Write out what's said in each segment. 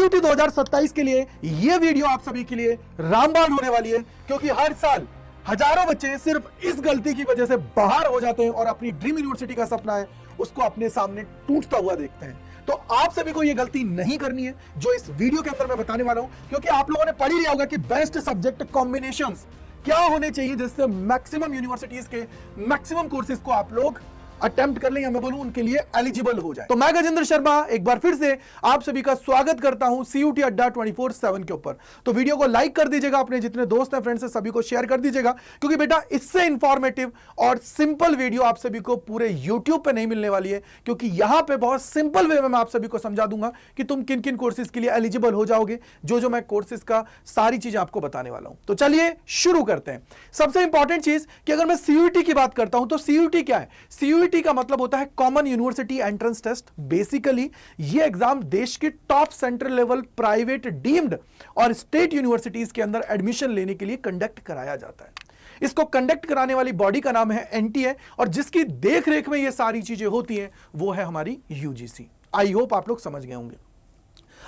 CUT 2027 के लिए यह वीडियो आप सभी के लिए रामबाण होने वाली है, क्योंकि हर साल हजारों बच्चे सिर्फ इस गलती की वजह से बाहर हो जाते हैं और अपनी ड्रीम यूनिवर्सिटी का सपना है उसको अपने सामने टूटता हुआ देखते हैं। तो आप सभी को यह गलती नहीं करनी है जो इस वीडियो के अंदर मैं बताने वाला हूं, क्योंकि आप लोगों ने पढ़ ही लिया होगा कि बेस्ट सब्जेक्ट कॉम्बिनेशंस क्या होने चाहिए जिससे मैक्सिमम यूनिवर्सिटीज के मैक्सिमम कोर्सेज को आप लोग अटेम्प्ट कर लें या मैं बोलूं उनके लिए एलिजिबल हो जाए। तो मैं गजेंद्र शर्मा एक बार फिर से आप सभी का स्वागत करता हूं सीयूटी अड्डा 24/7 के ऊपर। तो वीडियो को लाइक कर दीजिएगा, अपने जितने दोस्त हैं फ्रेंड्स हैं सभी को शेयर कर दीजिएगा, क्योंकि बेटा इससे इंफॉर्मेटिव और सिंपल वीडियो आप सभी को पूरे यूट्यूब पे नहीं मिलने वाली है, क्योंकि यहां पे बहुत सिंपल वे में मैं आप सभी को समझा दूंगा कि तुम किन किन कोर्सेज के लिए एलिजिबल हो जाओगे, जो मैं कोर्सेज का सारी चीजें आपको बताने वाला हूं। तो चलिए शुरू करते हैं। सबसे इंपॉर्टेंट चीज कि अगर मैं सीयूटी की बात करता हूं तो सीयूटी क्या है? सीयूटी का मतलब होता है common university entrance test. Basically ये एग्जाम देश की top central level private deemed और स्टेट यूनिवर्सिटीज के अंदर एडमिशन लेने के लिए कंडक्ट कराया जाता है। इसको कंडक्ट कराने वाली बॉडी का नाम है एनटीए, और जिसकी देखरेख में ये सारी चीजें होती हैं वो है हमारी यूजीसी। आई होप आप लोग समझ गए होंगे।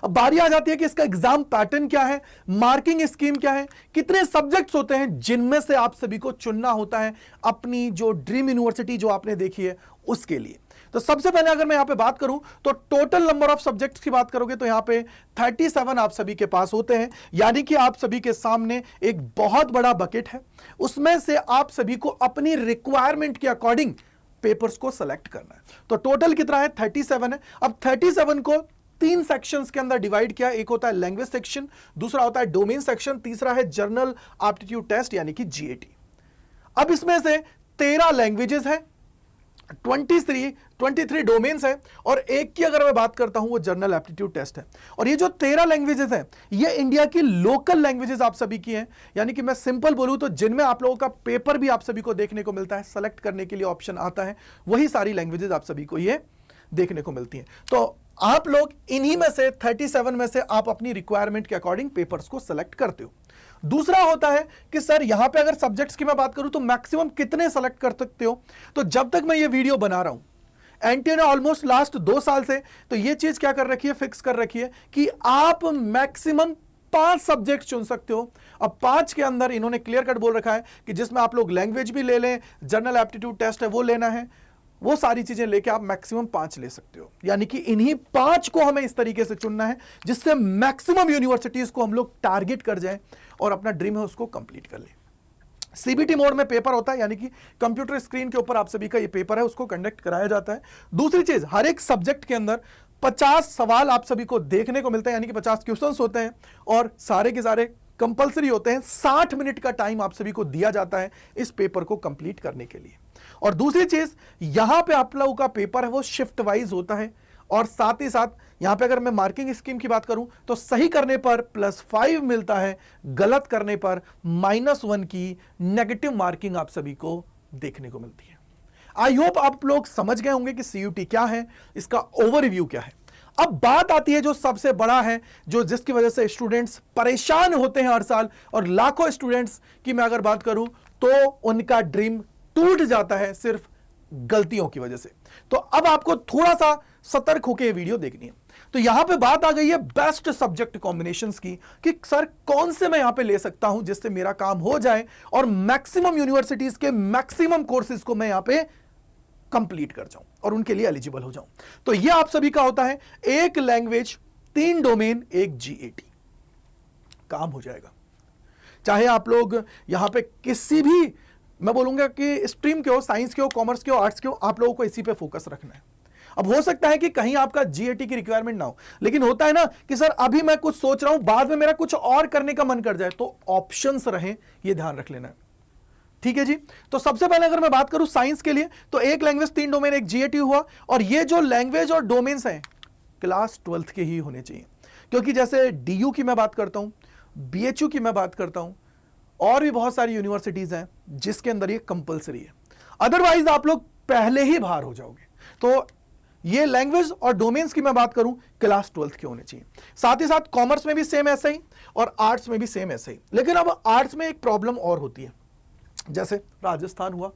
अब बारी आ जाती है कि इसका एग्जाम पैटर्न क्या है, मार्किंग स्कीम क्या है, कितने सब्जेक्ट्स होते हैं जिनमें से आप सभी को चुनना होता है अपनी जो ड्रीम यूनिवर्सिटी जो आपने देखी है उसके लिए। तो सबसे पहले अगर मैं यहां पे बात करूं तो टोटल नंबर ऑफ सब्जेक्ट्स की बात करोगे तो यहां पे 37 आप सभी के पास होते हैं, यानी कि आप सभी के सामने एक बहुत बड़ा बकेट है। उसमें से आप सभी को अपनी रिक्वायरमेंट के अकॉर्डिंग पेपर्स को सेलेक्ट करना है। तो टोटल कितना है? 37 है। अब 37 को 3 सेक्शंस के अंदर डिवाइड किया। एक होता है लैंग्वेज सेक्शन, दूसरा होता है डोमेन सेक्शन, तीसरा है जनरल एप्टीट्यूड टेस्ट यानी कि जीएटी। अब इसमें से 13 लैंग्वेजेस हैं, 23 डोमेन्स हैं, और एक की अगर मैं बात करता हूं वो जनरल एप्टीट्यूड टेस्ट है। और ये जो 13 लैंग्वेजेस हैं ये इंडिया की लोकल लैंग्वेजेस आप सभी की हैं, यानी कि मैं सिंपल बोलूं तो जिनमें आप लोगों का पेपर भी आप सभी को देखने को मिलता है, सेलेक्ट करने के लिए ऑप्शन आता है, वही सारी लैंग्वेजेस आप सभी को ये देखने को मिलती हैं। तो आप लोग इन्हीं में से 37 में से आप अपनी रिक्वायरमेंट के अकॉर्डिंग पेपर्स को सेलेक्ट करते हो। दूसरा होता है कि सर यहां पे अगर सब्जेक्ट्स की मैं बात करूं तो मैक्सिमम कितने सेलेक्ट कर सकते हो। तो जब तक मैं ये वीडियो बना रहा हूं एनटीए ने ऑलमोस्ट लास्ट 2 साल से तो ये चीज क्या कर रखी है, फिक्स कर रखी है कि आप मैक्सिमम 5 सब्जेक्ट चुन सकते हो। अब 5 के अंदर इन्होंने क्लियर कट बोल रखा है कि जिसमें आप लोग लैंग्वेज भी ले लें, जनरल एप्टीट्यूड टेस्ट है वो लेना है, वो सारी चीजें लेके आप मैक्सिमम 5 ले सकते हो। यानी कि इन्हीं 5 को हमें इस तरीके से चुनना है जिससे मैक्सिमम यूनिवर्सिटीज को हम लोग टारगेट कर जाएं और अपना ड्रीम है उसको कंप्लीट कर लें। सीबीटी मोड में पेपर होता है, यानी कि कंप्यूटर स्क्रीन के ऊपर आप सभी का ये पेपर है उसको कंडक्ट कराया जाता है। दूसरी चीज, हर एक सब्जेक्ट के अंदर 50 सवाल आप सभी को देखने को मिलता है, यानी कि 50 क्वेश्चंस होते हैं और सारे के सारे कंपल्सरी होते हैं। 60 मिनट का टाइम आप सभी को दिया जाता है इस पेपर को कंप्लीट करने के लिए। और दूसरी चीज, यहां पे आप लोगों का पेपर है वो शिफ्ट वाइज होता है, और साथ ही साथ यहां पे अगर मैं मार्किंग स्कीम की बात करूं तो सही करने पर +5 मिलता है, गलत करने पर -1 की नेगेटिव मार्किंग आप सभी को देखने को मिलती है। आई होप आप लोग समझ गए होंगे कि सीयूटी क्या है, इसका ओवरव्यू क्या है। अब बात आती है जो सबसे बड़ा है, जो जिसकी वजह से स्टूडेंट्स परेशान होते हैं हर साल, और लाखों स्टूडेंट्स की मैं अगर बात करूं तो उनका ड्रीम टूट जाता है सिर्फ गलतियों की वजह से। तो अब आपको थोड़ा सा सतर्क होकर ये वीडियो देखनी है। तो यहां पे बात आ गई है बेस्ट सब्जेक्ट कॉम्बिनेशंस की कि सर कौन से मैं यहां पे ले सकता हूं जिससे मेरा काम हो जाए और मैक्सिमम यूनिवर्सिटीज के मैक्सिमम कोर्सेज को मैं यहां पे कंप्लीट कर जाऊं और उनके लिए एलिजिबल हो जाऊं। तो यह आप सभी का होता है 1 लैंग्वेज 3 डोमेन 1 जीएटी। काम हो जाएगा। चाहे आप लोग यहां पे किसी भी, मैं बोलूंगा कि स्ट्रीम के हो, साइंस के हो, कॉमर्स के हो, आर्ट्स के हो, आप लोगों को इसी पे फोकस रखना है। अब हो सकता है कि कहीं आपका जीएटी की रिक्वायरमेंट ना हो, लेकिन होता है ना कि सर अभी मैं कुछ सोच रहा हूं, बाद में मेरा कुछ और करने का मन कर जाए, तो ऑप्शंस रहे, ये ध्यान रख लेना है। ठीक है जी। तो सबसे पहले अगर मैं बात करूं साइंस के लिए तो 1 लैंग्वेज 3 डोमेन 1 जीएटी हुआ, और ये जो लैंग्वेज और डोमेन्स हैं क्लास 12th के ही होने चाहिए, क्योंकि जैसे डीयू की मैं बात करता हूं, बीएचयू की मैं बात करता हूं, और भी बहुत सारी यूनिवर्सिटीज हैं जिसके अंदर ये कंपलसरी है। अदरवाइज आप लोग पहले ही बाहर हो जाओगे। तो ये लैंग्वेज और डोमेन्स की मैं बात करूं क्लास 12th के होने चाहिए। साथ ही साथ कॉमर्स में भी सेम ऐसा ही और आर्ट्स में भी सेम ऐसा ही। लेकिन अब आर्ट्स में एक प्रॉब्लम और होती है, जैसे राजस्थान हुआ,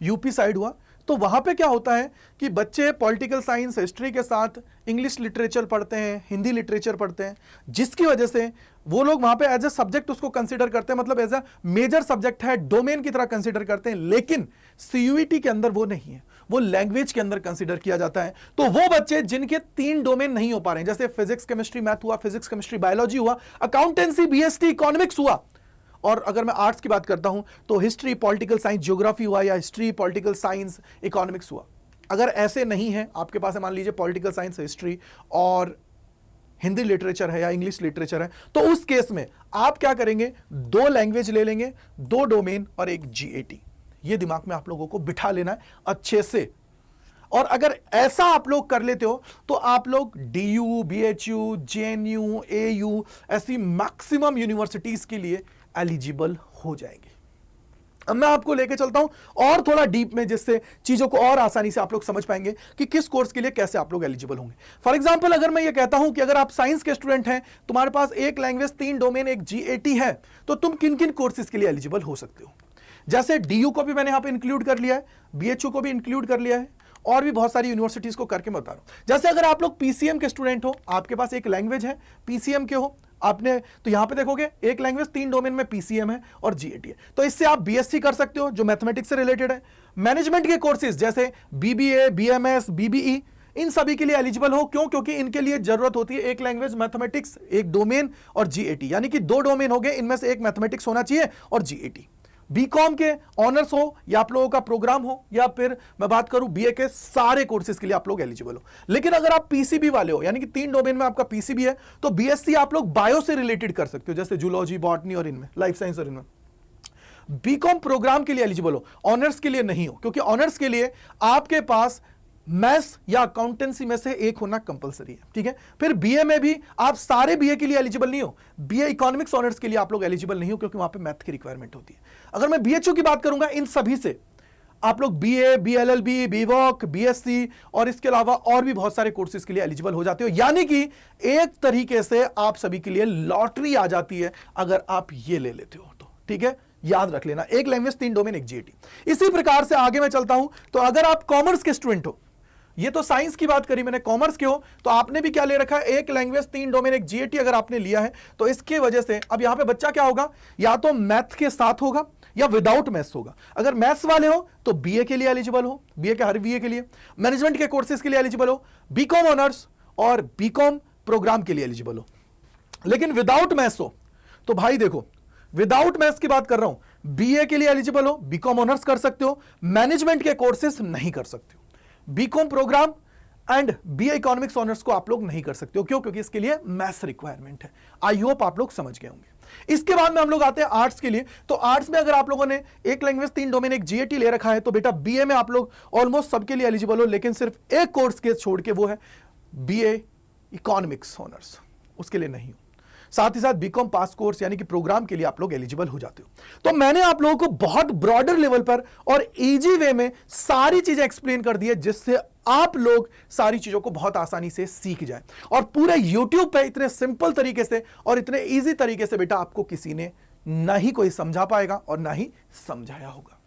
यूपी साइड हुआ, तो वहां पे क्या होता है कि बच्चे पॉलिटिकल साइंस हिस्ट्री के साथ इंग्लिश लिटरेचर पढ़ते हैं, हिंदी लिटरेचर पढ़ते हैं, जिसकी वजह से वो लोग वहां पे एज ए सब्जेक्ट उसको कंसीडर करते हैं, मतलब एज ए मेजर सब्जेक्ट है, डोमेन की तरह कंसीडर करते हैं। लेकिन सीयूईटी के अंदर वो नहीं है, वो लैंग्वेज के अंदर कंसीडर किया जाता है। तो वो बच्चे जिनके 3 डोमेन नहीं हो पा रहे हैं, जैसे फिजिक्स केमिस्ट्री मैथ हुआ, फिजिक्स केमिस्ट्री बायोलॉजी हुआ, अकाउंटेंसी बीएसटी इकोनॉमिक्स हुआ, और अगर मैं आर्ट्स की बात करता हूं तो हिस्ट्री पॉलिटिकल साइंस ज्योग्राफी हुआ, या हिस्ट्री पॉलिटिकल साइंस इकोनॉमिक्स हुआ। अगर ऐसे नहीं है आपके पास, मान लीजिए पॉलिटिकल साइंस हिस्ट्री और हिंदी लिटरेचर है या इंग्लिश लिटरेचर है, तो उस केस में आप क्या करेंगे, 2 लैंग्वेज ले लेंगे, 2 डोमेन और 1 जीएटी। ये दिमाग में आप लोगों को बिठा लेना है अच्छे से। और अगर ऐसा आप लोग कर लेते हो तो आप लोग डीयू, बीएचयू, जेएनयू, एयू ऐसी मैक्सिमम यूनिवर्सिटीज के लिए एलिजिबल हो जाएंगे। अब मैं आपको लेके चलता हूं और थोड़ा डीप में, जिससे चीजों को और आसानी से आप लोग समझ पाएंगे कि किस कोर्स के लिए कैसे आप लोग एलिजिबल होंगे। फॉर एग्जांपल, अगर मैं ये कहता हूं कि अगर आप साइंस के स्टूडेंट हैं, तुम्हारे पास 1 लैंग्वेज, 3 डोमेन, 1 जीएटी है, तो तुम किन किन कोर्सेज के लिए एलिजिबल हो सकते हो। जैसे डीयू को भी मैंने यहां पे इंक्लूड कर लिया है, बीएचयू को भी इंक्लूड कर लिया है, और भी बहुत सारी यूनिवर्सिटीज को करके मैं बता रहा हूं। जैसे अगर आप लोग पीसीएम के स्टूडेंट हो, आपके पास 1 लैंग्वेज है, पीसीएम के हो आपने, तो यहां पे देखोगे 1 लैंग्वेज, 3 डोमेन में पीसीएम है और जीएटी है, तो इससे आप बीएससी कर सकते हो जो मैथमेटिक्स से रिलेटेड है। मैनेजमेंट के कोर्सेज जैसे बीबीए, बीएमएस, बीबीई, इन सभी के लिए एलिजिबल हो। क्यों? क्योंकि इनके लिए जरूरत होती है 1 लैंग्वेज, मैथमेटिक्स, 1 डोमेन और जीएटी, यानी कि 2 डोमेन हो गए, इनमें से 1 मैथमेटिक्स होना चाहिए और जीएटी। बीकॉम के ऑनर्स हो या आप लोगों का प्रोग्राम हो, या फिर मैं बात करूं बीए के सारे कोर्सेज के लिए आप लोग एलिजिबल हो। लेकिन अगर आप पीसीबी वाले हो, यानी कि 3 डोमेन में आपका पीसीबी है, तो बीएससी आप लोग बायो से रिलेटेड कर सकते हो, जैसे जूलॉजी, बॉटनी और इनमें लाइफ साइंस और इनमें। बीकॉम प्रोग्राम के लिए एलिजिबल हो, ऑनर्स के लिए नहीं हो, क्योंकि ऑनर्स के लिए आपके पास मैथ्स या अकाउंटेंसी में से 1 होना कंपलसरी है, ठीक है। फिर बीए में भी आप सारे बीए के लिए एलिजिबल नहीं हो, बीए इकोनॉमिक्स ऑनर्स के लिए आप लोग एलिजिबल नहीं हो, क्योंकि वहां पे मैथ की रिक्वायरमेंट होती है। अगर मैं बीएचयू की बात करूंगा, इन सभी से आप लोग बीए, बीएलएलबी, बीवॉक, बीएससी और इसके अलावा और भी बहुत सारे कोर्सेज के लिए एलिजिबल हो जाते हो। यानी कि एक तरीके से आप सभी के लिए लॉटरी आ जाती है अगर आप ये ले लेते हो तो, ठीक है। याद रख लेना, 1 लैंग्वेज, 3 डोमेन, 1 जीएटी। इसी प्रकार से आगे मैं चलता हूं, तो अगर आप कॉमर्स के स्टूडेंट हो, ये तो साइंस की बात करी मैंने, कॉमर्स के हो तो आपने भी क्या ले रखा है, 1 लैंग्वेज, 3 डोमेन, 1 जीएटी अगर आपने लिया है, तो इसकी वजह से अब यहां पे बच्चा क्या होगा, या तो मैथ के साथ होगा या विदाउट मैथ्स होगा। अगर मैथ्स वाले हो तो बीए के लिए एलिजिबल हो, बीए के हर बीए के लिए, मैनेजमेंट के कोर्सेज के लिए एलिजिबल हो, बीकॉम ऑनर्स और बीकॉम प्रोग्राम के लिए एलिजिबल हो। लेकिन विदाउट मैथ्स हो तो भाई देखो, विदाउट मैथ्स की बात कर रहा हूं, बीए के लिए एलिजिबल हो, बीकॉम ऑनर्स कर सकते हो, मैनेजमेंट के कोर्सेज नहीं कर सकते हो, BCom programme and BA economics honours को आप लोग नहीं कर सकते हो। क्यों? क्योंकि इसके लिए मैथ्स रिक्वायरमेंट है। आई होप आप लोग समझ गए होंगे। इसके बाद में हम लोग आते हैं आर्ट्स के लिए। तो आर्ट्स में अगर आप लोगों ने 1 लैंग्वेज, 3 डोमेन, 1 जीएटी ले रखा है, तो बेटा बीए में आप लोग ऑलमोस्ट सबके लिए एलिजिबल हो, लेकिन सिर्फ एक कोर्स के छोड़ के, वो है बीए इकोनॉमिक्स ऑनर्स, उसके लिए नहीं हो। साथ ही साथ बीकॉम पास कोर्स यानी कि प्रोग्राम के लिए आप लोग एलिजिबल हो जाते हो। तो मैंने आप लोगों को बहुत ब्रॉडर लेवल पर और इजी वे में सारी चीजें एक्सप्लेन कर दी है, जिससे आप लोग सारी चीजों को बहुत आसानी से सीख जाएं। और पूरे YouTube पे इतने सिंपल तरीके से और इतने इजी तरीके से बेटा आपको किसी ने ना ही कोई समझा पाएगा और ना ही समझाया होगा।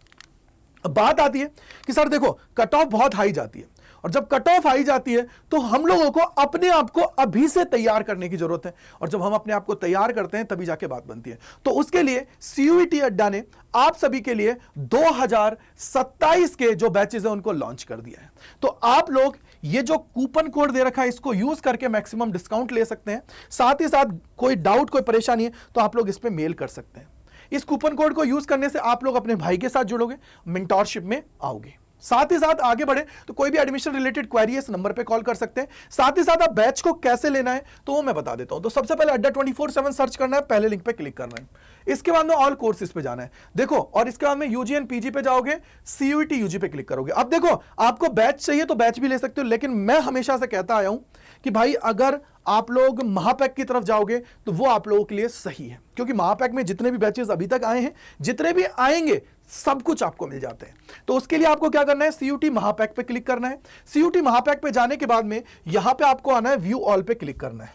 अब बात आती है कि सर देखो, कट ऑफ बहुत हाई जाती है, और जब कट ऑफ आई जाती है तो हम लोगों को अपने आप को अभी से तैयार करने की जरूरत है, और जब हम अपने आप को तैयार करते हैं तभी जाके बात बनती है। तो उसके लिए सीयूईटी अड्डा ने आप सभी के लिए 2027 के जो बैचेस हैं उनको लॉन्च कर दिया है। तो आप लोग ये जो कूपन कोड दे रखा है, इसको यूज करके मैक्सिमम डिस्काउंट ले सकते हैं। साथ ही साथ कोई डाउट, कोई परेशानी है तो आप लोग इस पे मेल कर सकते हैं। इस कूपन कोड को यूज करने से आप लोग अपने भाई के साथ जुड़ोगे, मेंटोरशिप में आओगे। साथ ही साथ आगे बढ़े तो कोई भी एडमिशन रिलेटेड क्वेरी है, इस नंबर पे कॉल कर सकते हैं। साथ ही साथ आप बैच को कैसे लेना है तो वो मैं बता देता हूं। तो सबसे पहले अड्डा 24/7 सर्च करना है, पहले लिंक पे क्लिक करना है, इसके बाद में ऑल कोर्सेज पे जाना है, देखो, और इसके बाद में यूजी एंड पीजी पे जाओगे, सीयूईटी यूजी पे क्लिक करोगे। अब देखो, आपको बैच चाहिए तो बैच भी ले सकते हो, लेकिन मैं हमेशा से कहता आया हूं कि भाई अगर आप लोग महापैक की तरफ जाओगे तो वो आप लोगों के लिए सही है, क्योंकि महापैक में जितने भी बैचेस अभी तक आए हैं, जितने भी आएंगे, सब कुछ आपको मिल जाते हैं। तो उसके लिए आपको क्या करना है, सीयूटी महापैक पे क्लिक करना है। सीयूटी महापैक पे जाने के बाद में यहां पे आपको आना है व्यू ऑल पे क्लिक करना है।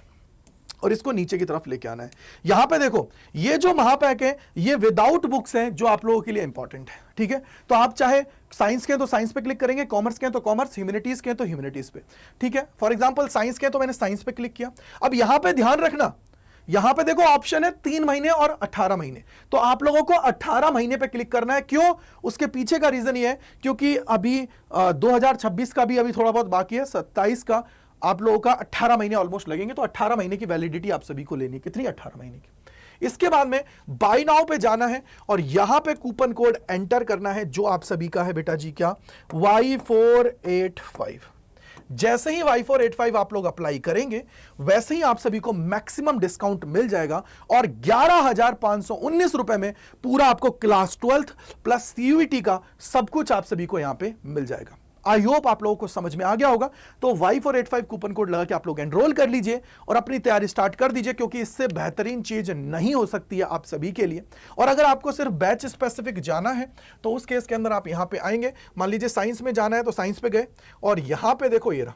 और इसको नीचे की तरफ लेके आना है। यहां पे देखो, ये जो महापैक है ये विदाउट बुक्स हैं, जो आप लोगों के लिए इंपॉर्टेंट है, ठीक है। तो आप चाहे साइंस के हैं तो साइंस पे क्लिक करेंगे, कॉमर्स के हैं तो कॉमर्स, ह्यूमैनिटीज के हैं तो ह्यूमैनिटीज पे, ठीक है। फॉर एग्जांपल साइंस के हैं तो मैंने साइंस पे क्लिक किया। अब यहां पे ध्यान रखना, यहां पे देखो ऑप्शन है 3 महीने और 18 महीने, तो आप लोगों को 18 महीने पे क्लिक करना है। क्यों? उसके पीछे का रीजन ये है क्योंकि अभी 2026 का भी अभी थोड़ा बहुत बाकी है, 27 का आप लोगों का 18 महीने ऑलमोस्ट लगेंगे, तो 18 महीने की वैलिडिटी आप सभी को लेनी है। कितनी? 18 महीने की। इसके बाद में बाय नाउ पे जाना है और यहां पे कूपन कोड एंटर करना है, जो आप सभी का है बेटा जी क्या, Y485। जैसे ही Y485 आप लोग अप्लाई करेंगे वैसे ही आप सभी को मैक्सिमम डिस्काउंट मिल जाएगा और 11,519 रुपए में पूरा आपको क्लास 12th प्लस CUET का सब कुछ आप सभी को यहां पे मिल जाएगा। आई होप आप लोगों को समझ में आ गया होगा। तो Y485 कूपन कोड लगा के आप लोग एनरोल कर लीजिए और अपनी तैयारी स्टार्ट कर दीजिए, क्योंकि इससे बेहतरीन चीज नहीं हो सकती है आप सभी के लिए। और अगर आपको सिर्फ बैच स्पेसिफिक जाना है तो उस केस के अंदर आप यहां पे आएंगे। मान लीजिए साइंस में जाना है तो साइंस पे गए और यहां पे देखो ये रहा,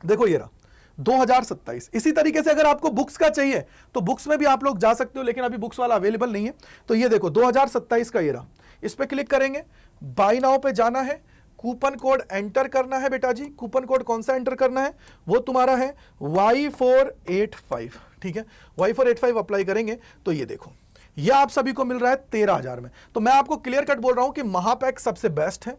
देखो ये रहा 2027। इसी तरीके से अगर आपको बुक्स का चाहिए तो बुक्स में भी आप लोग जा सकते हो, लेकिन अभी बुक्स वाला अवेलेबल नहीं है। तो ये देखो 2027 का ये रहा, इस पे क्लिक करेंगे, बाय नाउ पे जाना है, कूपन कोड एंटर करना है बेटा जी। कूपन कोड कौन सा एंटर करना है? वो तुम्हारा है Y485, ठीक है। Y485 अप्लाई करेंगे तो ये देखो, ये आप सभी को मिल रहा है 13,000 में। तो मैं आपको क्लियर कट बोल रहा हूं कि महापैक सबसे बेस्ट है,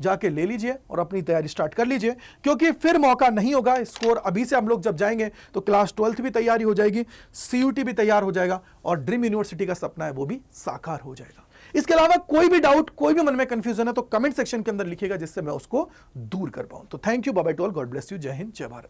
जाके ले लीजिए और अपनी तैयारी स्टार्ट कर लीजिए, क्योंकि फिर मौका नहीं होगा। स्कोर अभी से हम लोग जब जाएंगे तो क्लास 12th भी तैयारी हो जाएगी, CUET भी तैयार हो जाएगा और ड्रीम यूनिवर्सिटी का सपना है वो भी साकार हो जाएगा। इसके अलावा कोई भी डाउट, कोई भी मन में कंफ्यूजन है तो कमेंट सेक्शन के अंदर लिखिएगा, जिससे मैं उसको दूर कर पाऊं। तो thank you, bye bye to all, God bless you, जय हिंद, जय भारत।